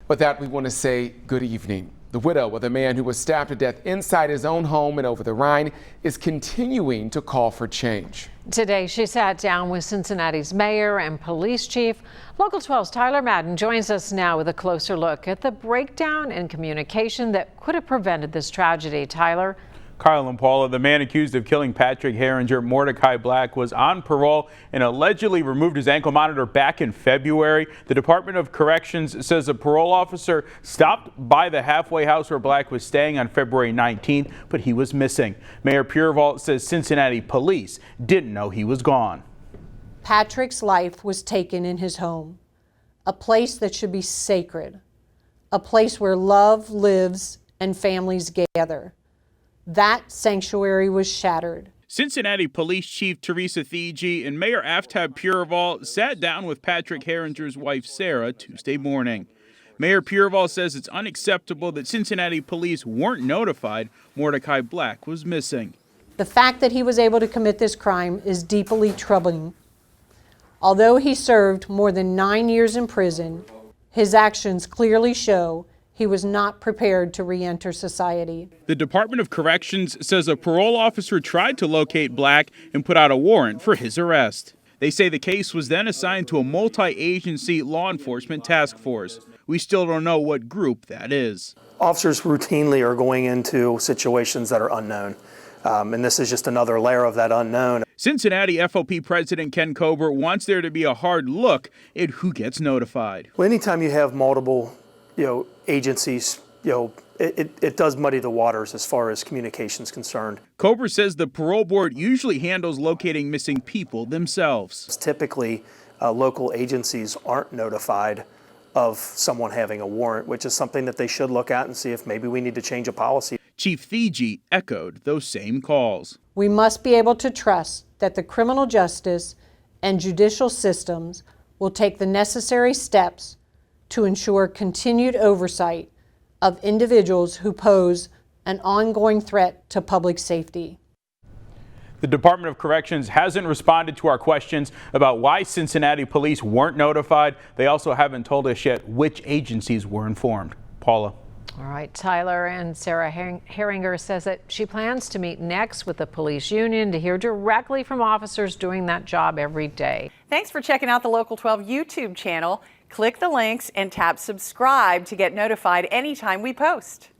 With that, we want to say good evening. The widow of the man who was stabbed to death inside his own home in Over the Rhine is continuing to call for change. Today, she sat down with Cincinnati's mayor and police chief. Local 12's Tyler Madden joins us now with a closer look at the breakdown in communication that could have prevented this tragedy. Tyler? Kyle and Paula, the man accused of killing Patrick Haringer, Mordecai Black, was on parole and allegedly removed his ankle monitor back in February. The Department of Corrections says a parole officer stopped by the halfway house where Black was staying on February 19th, but he was missing. Mayor Purevault says Cincinnati police didn't know he was gone. Patrick's life was taken in his home, a place that should be sacred, a place where love lives and families gather. That sanctuary was shattered. Cincinnati Police Chief Teresa Thigi and Mayor Aftab Purevault sat down with Patrick Haringer's wife Sarah Tuesday morning. Mayor Purevault says it's unacceptable that Cincinnati police weren't notified Mordecai Black was missing. The fact that he was able to commit this crime is deeply troubling. Although he served more than 9 years in prison, his actions clearly show he was not prepared to re-enter society. The Department of Corrections says a parole officer tried to locate Black and put out a warrant for his arrest. They say the case was then assigned to a multi-agency law enforcement task force. We still don't know what group that is. Officers routinely are going into situations that are unknown, and this is just another layer of that unknown. Cincinnati FOP President Ken Cobbert wants there to be a hard look at who gets notified. Well, anytime you have multiple agencies, it does muddy the waters as far as communication is concerned. Cobbert says the parole board usually handles locating missing people themselves. Typically, local agencies aren't notified of someone having a warrant, which is something that they should look at and see if maybe we need to change a policy. Chief Thigi echoed those same calls. We must be able to trust that the criminal justice and judicial systems will take the necessary steps to ensure continued oversight of individuals who pose an ongoing threat to public safety. The Department of Corrections hasn't responded to our questions about why Cincinnati police weren't notified. They also haven't told us yet which agencies were informed. Paula. All right, Tyler, and Sarah Haringer says that she plans to meet next with the police union to hear directly from officers doing that job every day. Thanks for checking out the Local 12 YouTube channel. Click the links and tap subscribe to get notified anytime we post.